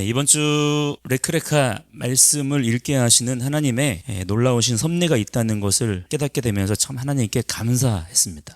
이번 주 레크레카 말씀을 읽게 하시는 하나님의 놀라우신 섭리가 있다는 것을 깨닫게 되면서 참 하나님께 감사했습니다.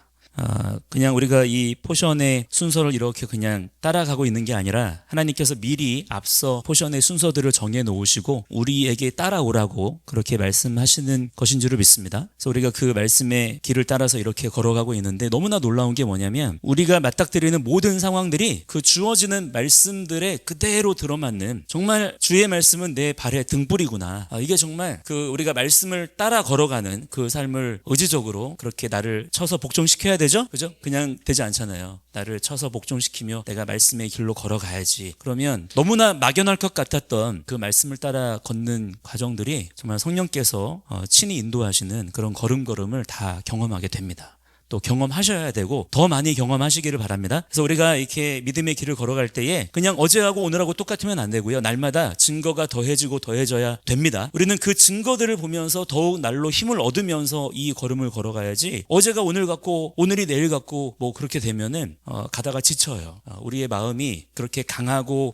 그냥 우리가 이 포션의 순서를 이렇게 그냥 따라가고 있는 게 아니라 하나님께서 미리 앞서 포션의 순서들을 정해 놓으시고 우리에게 따라오라고 그렇게 말씀하시는 것인 줄을 믿습니다. 그래서 우리가 그 말씀의 길을 따라서 이렇게 걸어가고 있는데 너무나 놀라운 게 뭐냐면 우리가 맞닥뜨리는 모든 상황들이 그 주어지는 말씀들에 그대로 들어맞는, 정말 주의 말씀은 내 발의 등불이구나, 이게 정말 그 우리가 말씀을 따라 걸어가는 그 삶을 의지적으로 그렇게 나를 쳐서 복종시켜야 되죠? 그죠? 그냥 되지 않잖아요. 나를 쳐서 복종시키며 내가 말씀의 길로 걸어가야지. 그러면 너무나 막연할 것 같았던 그 말씀을 따라 걷는 과정들이 정말 성령께서 친히 인도하시는 그런 걸음걸음을 다 경험하게 됩니다. 또 경험하셔야 되고 더 많이 경험하시기를 바랍니다. 그래서 우리가 이렇게 믿음의 길을 걸어갈 때에 그냥 어제하고 오늘하고 똑같으면 안 되고요. 날마다 증거가 더해지고 더해져야 됩니다. 우리는 그 증거들을 보면서 더욱 날로 힘을 얻으면서 이 걸음을 걸어가야지, 어제가 오늘 같고 오늘이 내일 같고 뭐 그렇게 되면은 가다가 지쳐요. 우리의 마음이 그렇게 강하고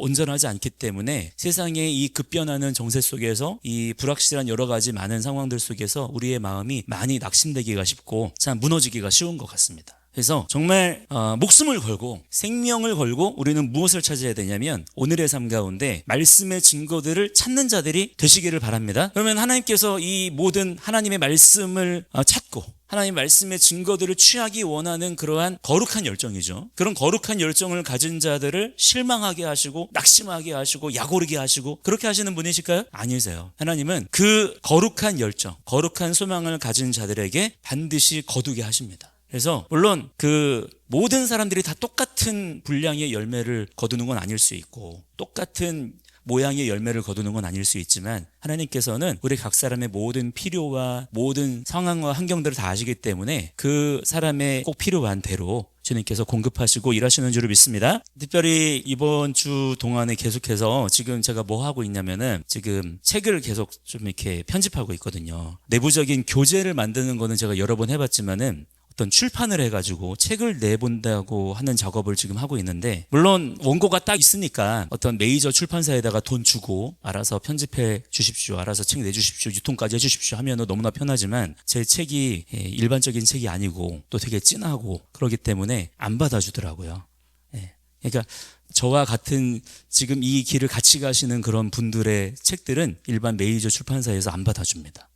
온전하지 않기 때문에 세상의 이 급변하는 정세 속에서 이 불확실한 여러 가지 많은 상황들 속에서 우리의 마음이 많이 낙심되기가 쉽고 참 무너지기가 쉬운 것 같습니다. 그래서 정말 목숨을 걸고 생명을 걸고 우리는 무엇을 찾아야 되냐면 오늘의 삶 가운데 말씀의 증거들을 찾는 자들이 되시기를 바랍니다. 그러면 하나님께서 이 모든 하나님의 말씀을 찾고 하나님 말씀의 증거들을 취하기 원하는 그러한 거룩한 열정이죠. 그런 거룩한 열정을 가진 자들을 실망하게 하시고 낙심하게 하시고 약오르게 하시고 그렇게 하시는 분이실까요? 아니세요. 하나님은 그 거룩한 열정, 거룩한 소망을 가진 자들에게 반드시 거두게 하십니다. 그래서 물론 그 모든 사람들이 다 똑같은 분량의 열매를 거두는 건 아닐 수 있고 똑같은 모양의 열매를 거두는 건 아닐 수 있지만 하나님께서는 우리 각 사람의 모든 필요와 모든 상황과 환경들을 다 아시기 때문에 그 사람의 꼭 필요한 대로 주님께서 공급하시고 일하시는 줄을 믿습니다. 특별히 이번 주 동안에 계속해서 지금 제가 뭐 하고 있냐면은 지금 책을 계속 좀 이렇게 편집하고 있거든요. 내부적인 교재를 만드는 거는 제가 여러 번 해봤지만은 어떤 출판을 해가지고 책을 내본다고 하는 작업을 지금 하고 있는데, 물론 원고가 딱 있으니까 어떤 메이저 출판사에다가 돈 주고 알아서 편집해 주십시오, 알아서 책 내주십시오, 유통까지 해주십시오 하면 너무나 편하지만 제 책이 일반적인 책이 아니고 또 되게 진하고 그러기 때문에 안 받아주더라고요. 그러니까 저와 같은 지금 이 길을 같이 가시는 그런 분들의 책들은 일반 메이저 출판사에서 안 받아줍니다.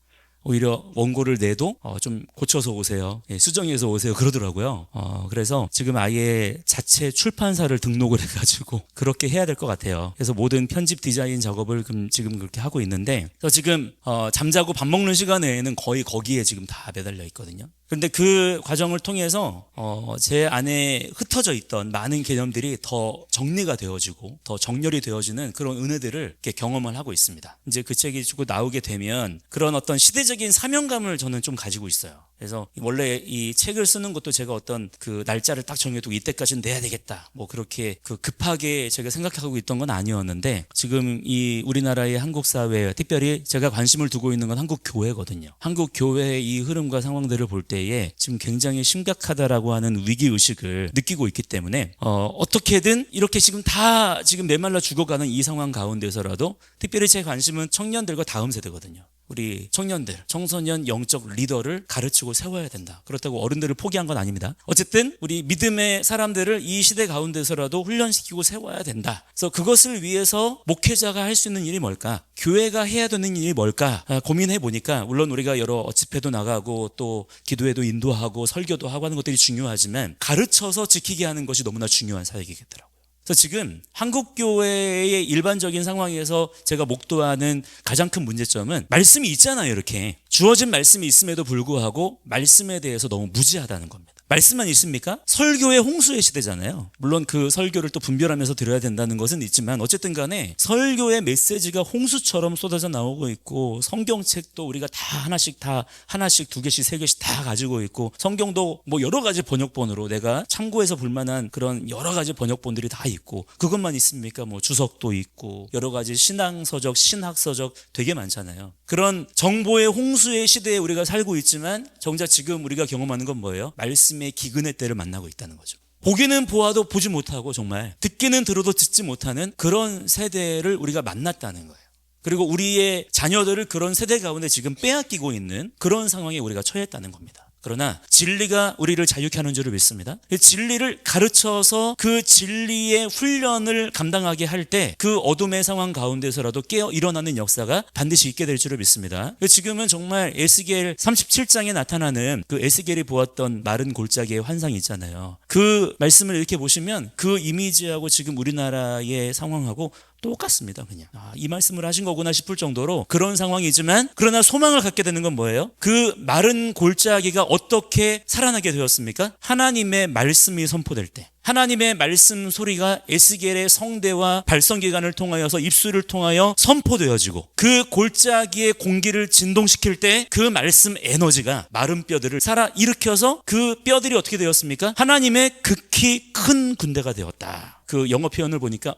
오히려 원고를 내도 좀 고쳐서 오세요, 수정해서 오세요 그러더라고요. 그래서 지금 아예 자체 출판사를 등록을 해가지고 그렇게 해야 될 것 같아요. 그래서 모든 편집 디자인 작업을 지금 그렇게 하고 있는데, 그래서 지금 잠자고 밥 먹는 시간에는 거의 거기에 지금 다 매달려 있거든요. 그런데 그 과정을 통해서 제 안에 흩어져 있던 많은 개념들이 더 정리가 되어지고 더 정렬이 되어지는 그런 은혜들을 이렇게 경험을 하고 있습니다. 이제 그 책이 쭉 나오게 되면 그런 어떤 시대적인 사명감을 저는 좀 가지고 있어요. 그래서 원래 이 책을 쓰는 것도 제가 어떤 그 날짜를 딱 정해두고 이때까지는 내야 되겠다 뭐 그렇게 급하게 제가 생각하고 있던 건 아니었는데, 지금 이 우리나라의 한국 사회에 특별히 제가 관심을 두고 있는 건 한국 교회거든요. 한국 교회의 이 흐름과 상황들을 볼 때에 지금 굉장히 심각하다라고 하는 위기의식을 느끼고 있기 때문에 어떻게든 이렇게 지금 다 지금 메말라 죽어가는 이 상황 가운데서라도 특별히 제 관심은 청년들과 다음 세대거든요. 우리 청년들, 청소년 영적 리더를 가르치고 세워야 된다. 그렇다고 어른들을 포기한 건 아닙니다. 어쨌든 우리 믿음의 사람들을 이 시대 가운데서라도 훈련시키고 세워야 된다. 그래서 그것을 위해서 목회자가 할 수 있는 일이 뭘까? 교회가 해야 되는 일이 뭘까? 고민해 보니까 물론 우리가 여러 집회도 나가고 또 기도회도 인도하고 설교도 하고 하는 것들이 중요하지만 가르쳐서 지키게 하는 것이 너무나 중요한 사역이겠더라고요. 그래서 지금 한국교회의 일반적인 상황에서 제가 목도하는 가장 큰 문제점은 말씀이 있잖아요. 이렇게 주어진 말씀이 있음에도 불구하고 말씀에 대해서 너무 무지하다는 겁니다. 말씀만 있습니까? 설교의 홍수의 시대잖아요. 물론 그 설교를 또 분별하면서 들어야 된다는 것은 있지만 어쨌든 간에 설교의 메시지가 홍수처럼 쏟아져 나오고 있고, 성경책도 우리가 다 하나씩 두 개씩 세 개씩 다 가지고 있고, 성경도 뭐 여러 가지 번역본으로 내가 참고해서 볼만한 그런 여러 가지 번역본들이 다 있고, 그것만 있습니까? 뭐 주석도 있고 여러 가지 신앙서적, 신학서적 되게 많잖아요. 그런 정보의 홍수의 시대에 우리가 살고 있지만 정작 지금 우리가 경험하는 건 뭐예요? 말씀의 기근의 때를 만나고 있다는 거죠. 보기는 보아도 보지 못하고 정말 듣기는 들어도 듣지 못하는 그런 세대를 우리가 만났다는 거예요. 그리고 우리의 자녀들을 그런 세대 가운데 지금 빼앗기고 있는 그런 상황에 우리가 처했다는 겁니다. 그러나 진리가 우리를 자유케 하는 줄을 믿습니다. 진리를 가르쳐서 그 진리의 훈련을 감당하게 할 때 그 어둠의 상황 가운데서라도 깨어 일어나는 역사가 반드시 있게 될 줄을 믿습니다. 지금은 정말 에스겔 37장에 나타나는 그 에스겔이 보았던 마른 골짜기의 환상이 있잖아요. 그 말씀을 이렇게 보시면 그 이미지하고 지금 우리나라의 상황하고 똑같습니다. 그냥 이 말씀을 하신 거구나 싶을 정도로 그런 상황이지만, 그러나 소망을 갖게 되는 건 뭐예요? 그 마른 골짜기가 어떻게 살아나게 되었습니까? 하나님의 말씀이 선포될 때, 하나님의 말씀 소리가 에스겔의 성대와 발성기관을 통하여서 입술을 통하여 선포되어지고 그 골짜기의 공기를 진동시킬 때 그 말씀 에너지가 마른 뼈들을 살아 일으켜서 그 뼈들이 어떻게 되었습니까? 하나님의 극히 큰 군대가 되었다. 그 영어 표현을 보니까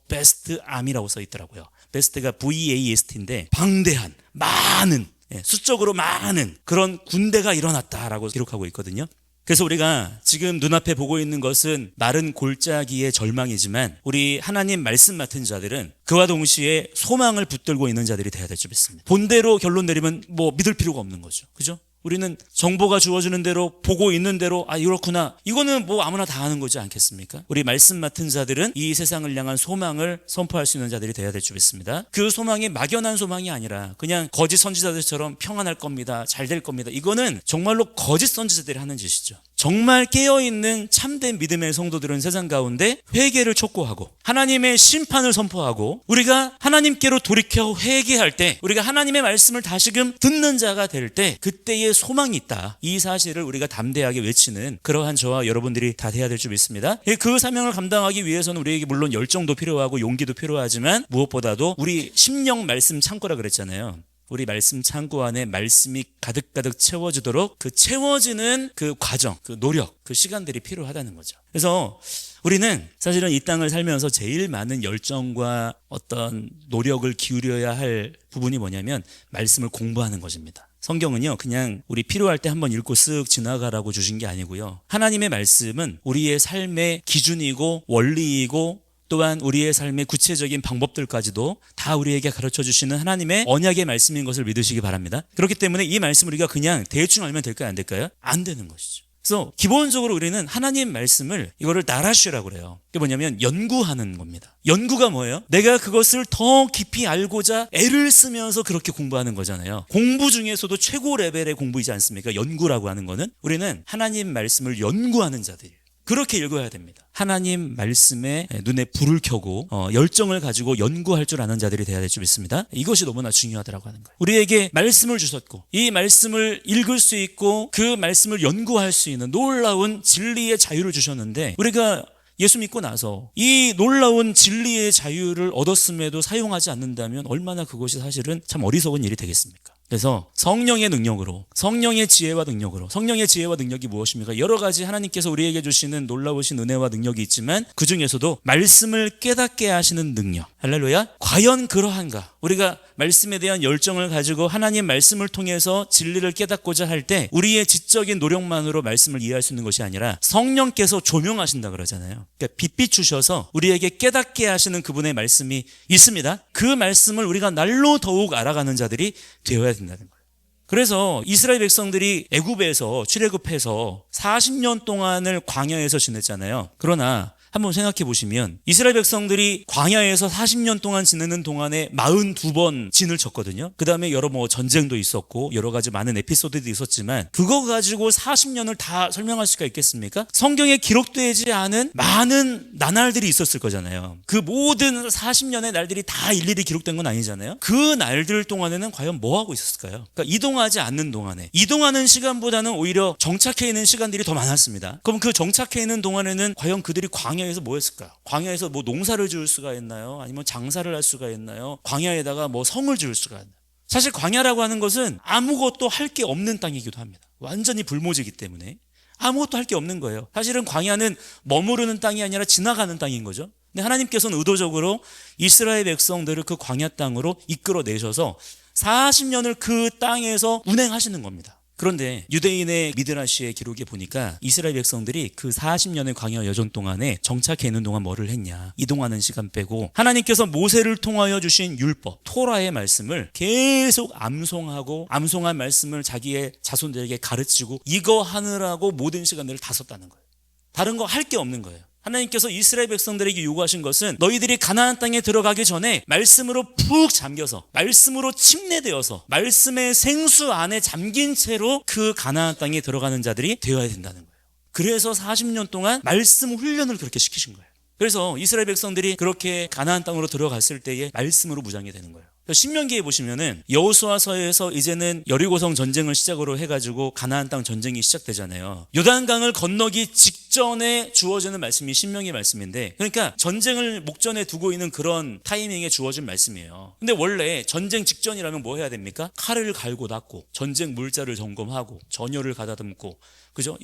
vast army라고 써 있더라고요. best가 VAST인데 방대한, 많은, 수적으로 많은 그런 군대가 일어났다라고 기록하고 있거든요. 그래서 우리가 지금 눈앞에 보고 있는 것은 마른 골짜기의 절망이지만, 우리 하나님 말씀 맡은 자들은 그와 동시에 소망을 붙들고 있는 자들이 되어야 될 줄 믿습니다. 본대로 결론 내리면 믿을 필요가 없는 거죠. 그죠? 우리는 정보가 주어지는 대로, 보고 있는 대로 이렇구나, 이거는 아무나 다 하는 거지 않겠습니까? 우리 말씀 맡은 자들은 이 세상을 향한 소망을 선포할 수 있는 자들이 되어야 될 줄 믿습니다. 그 소망이 막연한 소망이 아니라 그냥 거짓 선지자들처럼 평안할 겁니다, 잘 될 겁니다, 이거는 정말로 거짓 선지자들이 하는 짓이죠. 정말 깨어있는 참된 믿음의 성도들은 세상 가운데 회개를 촉구하고 하나님의 심판을 선포하고, 우리가 하나님께로 돌이켜 회개할 때, 우리가 하나님의 말씀을 다시금 듣는 자가 될 때 그때의 소망이 있다, 이 사실을 우리가 담대하게 외치는 그러한 저와 여러분들이 다 돼야 될 줄 믿습니다. 그 사명을 감당하기 위해서는 우리에게 물론 열정도 필요하고 용기도 필요하지만, 무엇보다도 우리 심령 말씀 창고라 그랬잖아요. 우리 말씀 창고 안에 말씀이 가득가득 채워지도록 그 채워지는 그 과정, 그 노력, 그 시간들이 필요하다는 거죠. 그래서 우리는 사실은 이 땅을 살면서 제일 많은 열정과 어떤 노력을 기울여야 할 부분이 뭐냐면 말씀을 공부하는 것입니다. 성경은요, 그냥 우리 필요할 때 한번 읽고 쓱 지나가라고 주신 게 아니고요, 하나님의 말씀은 우리의 삶의 기준이고 원리이고 또한 우리의 삶의 구체적인 방법들까지도 다 우리에게 가르쳐 주시는 하나님의 언약의 말씀인 것을 믿으시기 바랍니다. 그렇기 때문에 이 말씀을 우리가 그냥 대충 알면 될까요? 안 될까요? 안 되는 것이죠. 그래서 기본적으로 우리는 하나님 말씀을 이거를 나라쉬라고 그래요. 그게 뭐냐면 연구하는 겁니다. 연구가 뭐예요? 내가 그것을 더 깊이 알고자 애를 쓰면서 그렇게 공부하는 거잖아요. 공부 중에서도 최고 레벨의 공부이지 않습니까? 연구라고 하는 거는. 우리는 하나님 말씀을 연구하는 자들이에요. 그렇게 읽어야 됩니다. 하나님 말씀에 눈에 불을 켜고 열정을 가지고 연구할 줄 아는 자들이 되어야 될 줄 믿습니다. 이것이 너무나 중요하다고 하는 거예요. 우리에게 말씀을 주셨고 이 말씀을 읽을 수 있고 그 말씀을 연구할 수 있는 놀라운 진리의 자유를 주셨는데, 우리가 예수 믿고 나서 이 놀라운 진리의 자유를 얻었음에도 사용하지 않는다면 얼마나 그것이 사실은 참 어리석은 일이 되겠습니까? 그래서 성령의 능력으로, 성령의 지혜와 능력으로, 성령의 지혜와 능력이 무엇입니까? 여러 가지 하나님께서 우리에게 주시는 놀라우신 은혜와 능력이 있지만 그 중에서도 말씀을 깨닫게 하시는 능력, 할렐루야, 과연 그러한가? 우리가 말씀에 대한 열정을 가지고 하나님 말씀을 통해서 진리를 깨닫고자 할 때 우리의 지적인 노력만으로 말씀을 이해할 수 있는 것이 아니라 성령께서 조명하신다 그러잖아요. 그러니까 빛 비추셔서 우리에게 깨닫게 하시는 그분의 말씀이 있습니다. 그 말씀을 우리가 날로 더욱 알아가는 자들이 되어야 된다는 거예요. 그래서 이스라엘 백성들이 애굽에서 출애굽해서 40년 동안을 광야에서 지냈잖아요. 그러나 한번 생각해 보시면 이스라엘 백성들이 광야에서 40년 동안 지내는 동안에 42번 진을 쳤거든요. 그 다음에 여러 전쟁도 있었고 여러 가지 많은 에피소드도 있었지만 그거 가지고 40년을 다 설명할 수가 있겠습니까? 성경에 기록되지 않은 많은 나날들이 있었을 거잖아요. 그 모든 40년의 날들이 다 일일이 기록된 건 아니잖아요. 그 날들 동안에는 과연 뭐 하고 있었을까요? 그러니까 이동하지 않는 동안에, 이동하는 시간보다는 오히려 정착해 있는 시간들이 더 많았습니다. 그럼 그 정착해 있는 동안에는 과연 그들이 광야에서 뭐 했을까요? 광야에서 농사를 지을 수가 있나요? 아니면 장사를 할 수가 있나요? 광야에다가 성을 지을 수가 있나요? 사실 광야라고 하는 것은 아무것도 할 게 없는 땅이기도 합니다. 완전히 불모지기 때문에 아무것도 할 게 없는 거예요. 사실은 광야는 머무르는 땅이 아니라 지나가는 땅인 거죠. 근데 하나님께서는 의도적으로 이스라엘 백성들을 그 광야 땅으로 이끌어내셔서 40년을 그 땅에서 운행하시는 겁니다. 그런데 유대인의 미드라시의 기록에 보니까 이스라엘 백성들이 그 40년의 광야 여정 동안에 정착해 있는 동안 뭐를 했냐, 이동하는 시간 빼고 하나님께서 모세를 통하여 주신 율법 토라의 말씀을 계속 암송한 말씀을 자기의 자손들에게 가르치고 이거 하느라고 모든 시간들을 다 썼다는 거예요. 다른 거 할 게 없는 거예요. 하나님께서 이스라엘 백성들에게 요구하신 것은 너희들이 가나안 땅에 들어가기 전에 말씀으로 푹 잠겨서, 말씀으로 침례되어서, 말씀의 생수 안에 잠긴 채로 그 가나안 땅에 들어가는 자들이 되어야 된다는 거예요. 그래서 40년 동안 말씀 훈련을 그렇게 시키신 거예요. 그래서 이스라엘 백성들이 그렇게 가나안 땅으로 들어갔을 때에 말씀으로 무장이 되는 거예요. 신명기에 보시면은 여호수아서에서 이제는 여리고성 전쟁을 시작으로 해가지고 가나안 땅 전쟁이 시작되잖아요. 요단강을 건너기 직전에 주어지는 말씀이 신명기 말씀인데, 그러니까 전쟁을 목전에 두고 있는 그런 타이밍에 주어진 말씀이에요. 근데 원래 전쟁 직전이라면 뭐 해야 됩니까? 칼을 갈고 닦고 전쟁 물자를 점검하고 전열을 가다듬고, 그죠?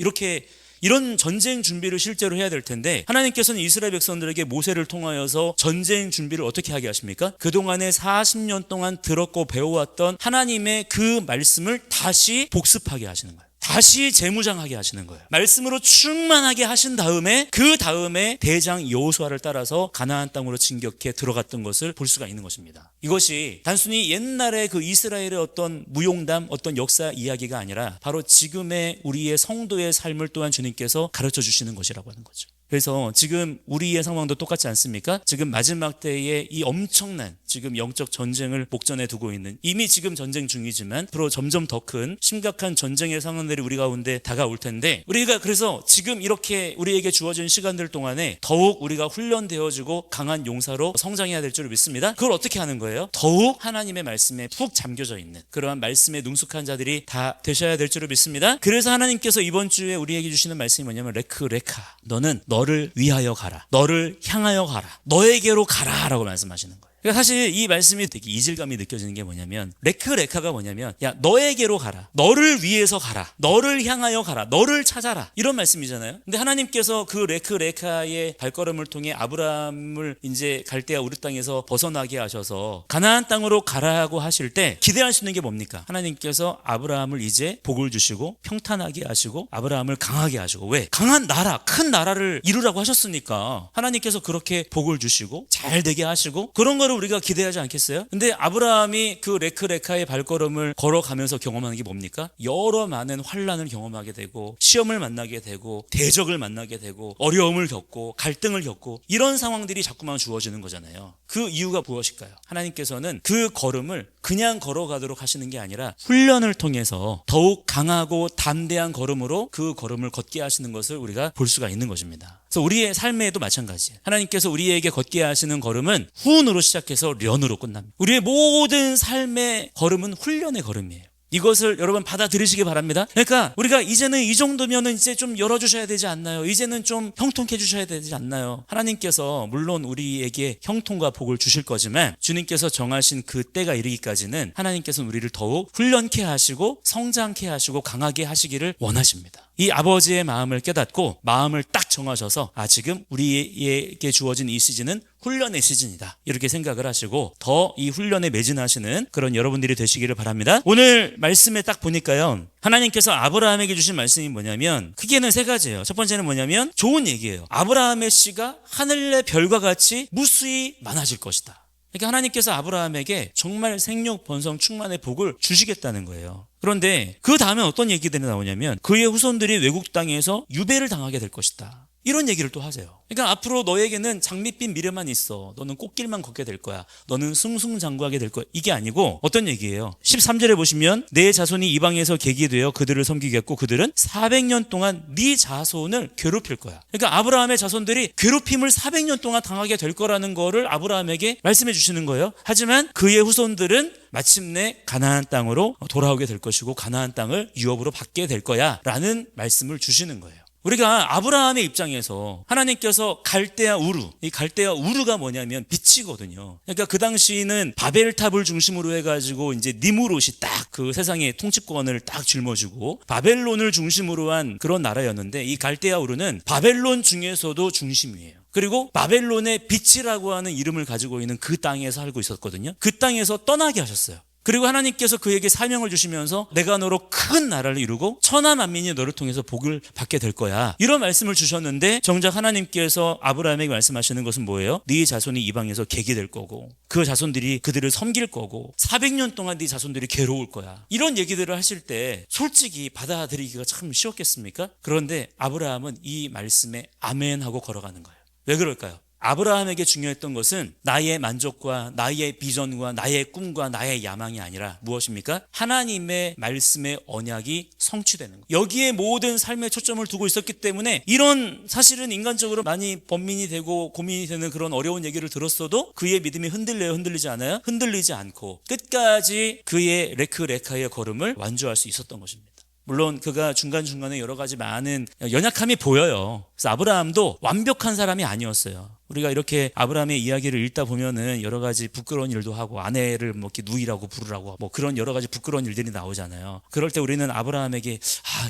이런 전쟁 준비를 실제로 해야 될 텐데 하나님께서는 이스라엘 백성들에게 모세를 통하여서 전쟁 준비를 어떻게 하게 하십니까? 그동안에 40년 동안 들었고 배워왔던 하나님의 그 말씀을 다시 복습하게 하시는 거예요. 다시 재무장하게 하시는 거예요. 말씀으로 충만하게 하신 다음에 그 다음에 대장 여호수아를 따라서 가나안 땅으로 진격해 들어갔던 것을 볼 수가 있는 것입니다. 이것이 단순히 옛날의 그 이스라엘의 어떤 무용담, 어떤 역사 이야기가 아니라 바로 지금의 우리의 성도의 삶을 또한 주님께서 가르쳐 주시는 것이라고 하는 거죠. 그래서 지금 우리의 상황도 똑같지 않습니까? 지금 마지막 때에 이 엄청난 지금 영적 전쟁을 목전에 두고 있는, 이미 지금 전쟁 중이지만 앞으로 점점 더 큰 심각한 전쟁의 상황들이 우리 가운데 다가올 텐데, 우리가 그래서 지금 이렇게 우리에게 주어진 시간들 동안에 더욱 우리가 훈련되어지고 강한 용사로 성장해야 될 줄 믿습니다. 그걸 어떻게 하는 거예요? 더욱 하나님의 말씀에 푹 잠겨져 있는 그러한 말씀에 능숙한 자들이 다 되셔야 될 줄 믿습니다. 그래서 하나님께서 이번 주에 우리에게 주시는 말씀이 뭐냐면 레카, 너는 너를 위하여 가라, 너를 향하여 가라, 너에게로 가라 라고 말씀하시는 거예요. 그러니까 사실 이 말씀이 되게 이질감이 느껴지는 게 뭐냐면, 레카가 뭐냐면 야, 너에게로 가라, 너를 위해서 가라, 너를 향하여 가라, 너를 찾아라, 이런 말씀이잖아요. 근데 하나님께서 그 레카의 발걸음을 통해 아브라함을 이제 갈대아 우르 땅에서 벗어나게 하셔서 가나안 땅으로 가라고 하실 때 기대할 수 있는 게 뭡니까? 하나님께서 아브라함을 이제 복을 주시고 평탄하게 하시고 아브라함을 강하게 하시고, 왜? 강한 나라, 큰 나라를 이루라고 하셨으니까 하나님께서 그렇게 복을 주시고 잘 되게 하시고 그런 걸 우리가 기대하지 않겠어요? 근데 아브라함이 그 레카의 발걸음을 걸어가면서 경험하는 게 뭡니까? 여러 많은 환난을 경험하게 되고 시험을 만나게 되고 대적을 만나게 되고 어려움을 겪고 갈등을 겪고 이런 상황들이 자꾸만 주어지는 거잖아요. 그 이유가 무엇일까요? 하나님께서는 그 걸음을 그냥 걸어가도록 하시는 게 아니라 훈련을 통해서 더욱 강하고 담대한 걸음으로 그 걸음을 걷게 하시는 것을 우리가 볼 수가 있는 것입니다. 그래서 우리의 삶에도 마찬가지예요. 하나님께서 우리에게 걷게 하시는 걸음은 후운으로 시작해서 련으로 끝납니다. 우리의 모든 삶의 걸음은 훈련의 걸음이에요. 이것을 여러분 받아들이시기 바랍니다. 그러니까 우리가 이제는 이 정도면은 이제 좀 열어주셔야 되지 않나요? 이제는 좀 형통해 주셔야 되지 않나요? 하나님께서 물론 우리에게 형통과 복을 주실 거지만 주님께서 정하신 그 때가 이르기까지는 하나님께서는 우리를 더욱 훈련케 하시고 성장케 하시고 강하게 하시기를 원하십니다. 이 아버지의 마음을 깨닫고 마음을 딱 정하셔서 지금 우리에게 주어진 이 시즌은 훈련의 시즌이다, 이렇게 생각을 하시고 더 이 훈련에 매진하시는 그런 여러분들이 되시기를 바랍니다. 오늘 말씀에 딱 보니까요, 하나님께서 아브라함에게 주신 말씀이 뭐냐면 크게는 세 가지예요. 첫 번째는 뭐냐면 좋은 얘기예요. 아브라함의 씨가 하늘의 별과 같이 무수히 많아질 것이다. 그러니까 하나님께서 아브라함에게 정말 생육 번성 충만의 복을 주시겠다는 거예요. 그런데 그 다음에 어떤 얘기들이 나오냐면 그의 후손들이 외국 땅에서 유배를 당하게 될 것이다, 이런 얘기를 또 하세요. 그러니까 앞으로 너에게는 장밋빛 미래만 있어, 너는 꽃길만 걷게 될 거야, 너는 승승장구하게 될 거야, 이게 아니고 어떤 얘기예요? 13절에 보시면 내 자손이 이방에서 객이 되어 그들을 섬기겠고 그들은 400년 동안 네 자손을 괴롭힐 거야. 그러니까 아브라함의 자손들이 괴롭힘을 400년 동안 당하게 될 거라는 거를 아브라함에게 말씀해 주시는 거예요. 하지만 그의 후손들은 마침내 가나안 땅으로 돌아오게 될 것이고 가나안 땅을 유업으로 받게 될 거야 라는 말씀을 주시는 거예요. 우리가 아브라함의 입장에서 하나님께서 갈대아 우르, 이 갈대아 우르가 뭐냐면 빛이거든요. 그러니까 그 당시는 바벨탑을 중심으로 해가지고 이제 니무롯이 딱 그 세상의 통치권을 딱 짊어지고 바벨론을 중심으로 한 그런 나라였는데, 이 갈대아 우르는 바벨론 중에서도 중심이에요. 그리고 바벨론의 빛이라고 하는 이름을 가지고 있는 그 땅에 살고 있었거든요. 그 땅에서 떠나게 하셨어요. 그리고 하나님께서 그에게 사명을 주시면서 내가 너로 큰 나라를 이루고 천하 만민이 너를 통해서 복을 받게 될 거야, 이런 말씀을 주셨는데 정작 하나님께서 아브라함에게 말씀하시는 것은 뭐예요? 네 자손이 이방에서 객이 될 거고 그 자손들이 그들을 섬길 거고 400년 동안 네 자손들이 괴로울 거야, 이런 얘기들을 하실 때 솔직히 받아들이기가 참 쉬웠겠습니까? 그런데 아브라함은 이 말씀에 아멘 하고 걸어가는 거예요. 왜 그럴까요? 아브라함에게 중요했던 것은 나의 만족과 나의 비전과 나의 꿈과 나의 야망이 아니라 무엇입니까? 하나님의 말씀의 언약이 성취되는 것, 여기에 모든 삶의 초점을 두고 있었기 때문에 이런 사실은 인간적으로 많이 번민이 되고 고민이 되는 그런 어려운 얘기를 들었어도 그의 믿음이 흔들려요? 흔들리지 않아요? 흔들리지 않고 끝까지 그의 레카의 걸음을 완주할 수 있었던 것입니다. 물론 그가 중간중간에 여러 가지 많은 연약함이 보여요. 그래서 아브라함도 완벽한 사람이 아니었어요. 우리가 이렇게 아브라함의 이야기를 읽다 보면은 여러 가지 부끄러운 일도 하고 아내를 뭐 이렇게 누이라고 부르라고 뭐 그런 여러 가지 부끄러운 일들이 나오잖아요. 그럴 때 우리는 아브라함에게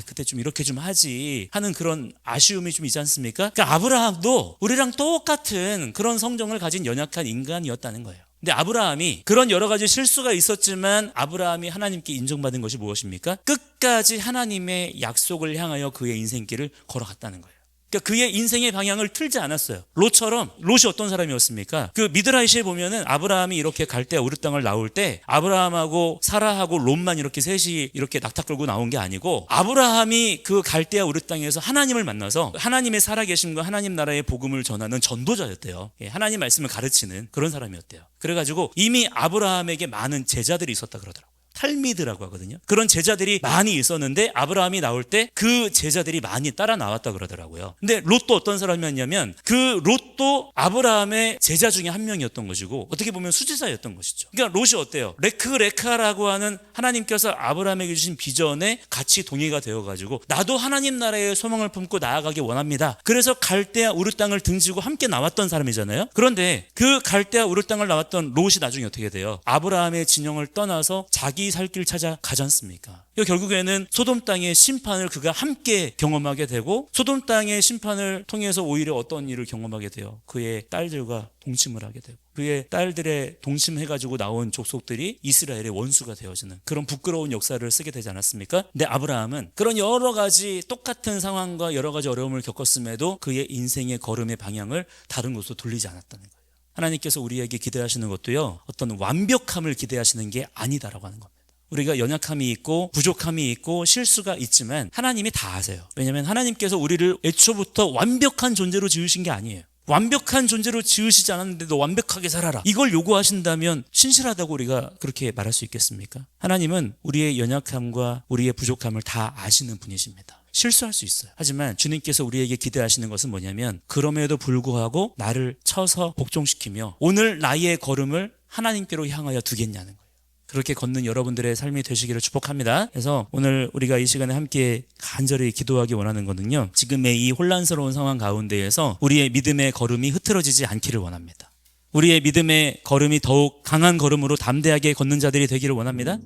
그때 좀 이렇게 좀 하지 하는 그런 아쉬움이 좀 있지 않습니까? 그러니까 아브라함도 우리랑 똑같은 그런 성정을 가진 연약한 인간이었다는 거예요. 근데 아브라함이 그런 여러 가지 실수가 있었지만 아브라함이 하나님께 인정받은 것이 무엇입니까? 끝까지 하나님의 약속을 향하여 그의 인생길을 걸어갔다는 거예요. 그러니까 그의 인생의 방향을 틀지 않았어요. 롯이 어떤 사람이었습니까? 그 미드라이시에 보면은 아브라함이 이렇게 갈대아 우르 땅을 나올 때 아브라함하고 사라하고 롯만 이렇게 셋이 이렇게 낙타 끌고 나온 게 아니고 아브라함이 그 갈대아 우르 땅에서 하나님을 만나서 하나님의 살아계심과 하나님 나라의 복음을 전하는 전도자였대요. 하나님 말씀을 가르치는 그런 사람이었대요. 그래가지고 이미 아브라함에게 많은 제자들이 있었다 그러더라고요. 탈미드라고 하거든요. 그런 제자들이 많이 있었는데 아브라함이 나올 때 그 제자들이 많이 따라 나왔다 그러더라고요. 근데 롯도 어떤 사람이었냐면 그 롯도 아브라함의 제자 중에 한 명이었던 것이고 어떻게 보면 수지사였던 것이죠. 그러니까 롯이 어때요? 레카라고 하는 하나님께서 아브라함에게 주신 비전에 같이 동의가 되어가지고 나도 하나님 나라의 소망을 품고 나아가기 원합니다. 그래서 갈대아 우르 땅을 등지고 함께 나왔던 사람이잖아요. 그런데 그 갈대아 우르 땅을 나왔던 롯이 나중에 어떻게 돼요? 아브라함의 진영을 떠나서 자기 살 길 찾아 가지 않습니까? 결국에는 소돔 땅의 심판을 그가 함께 경험하게 되고 소돔 땅의 심판을 통해서 오히려 어떤 일을 경험하게 돼요? 그의 딸들과 동침을 하게 되고 그의 딸들의 동침해가지고 나온 족속들이 이스라엘의 원수가 되어지는 그런 부끄러운 역사를 쓰게 되지 않았습니까? 근데 아브라함은 그런 여러 가지 똑같은 상황과 여러 가지 어려움을 겪었음에도 그의 인생의 걸음의 방향을 다른 곳으로 돌리지 않았다는 거예요. 하나님께서 우리에게 기대하시는 것도요, 어떤 완벽함을 기대하시는 게 아니다라고 하는 겁니다. 우리가 연약함이 있고 부족함이 있고 실수가 있지만 하나님이 다 아세요. 왜냐하면 하나님께서 우리를 애초부터 완벽한 존재로 지으신 게 아니에요. 완벽한 존재로 지으시지 않았는데도 완벽하게 살아라, 이걸 요구하신다면 신실하다고 우리가 그렇게 말할 수 있겠습니까? 하나님은 우리의 연약함과 우리의 부족함을 다 아시는 분이십니다. 실수할 수 있어요. 하지만 주님께서 우리에게 기대하시는 것은 뭐냐면 그럼에도 불구하고 나를 쳐서 복종시키며 오늘 나의 걸음을 하나님께로 향하여 두겠냐는 거예요. 그렇게 걷는 여러분들의 삶이 되시기를 축복합니다. 그래서 오늘 우리가 이 시간에 함께 간절히 기도하기 원하는 것은요, 지금의 이 혼란스러운 상황 가운데에서 우리의 믿음의 걸음이 흐트러지지 않기를 원합니다. 우리의 믿음의 걸음이 더욱 강한 걸음으로 담대하게 걷는 자들이 되기를 원합니다.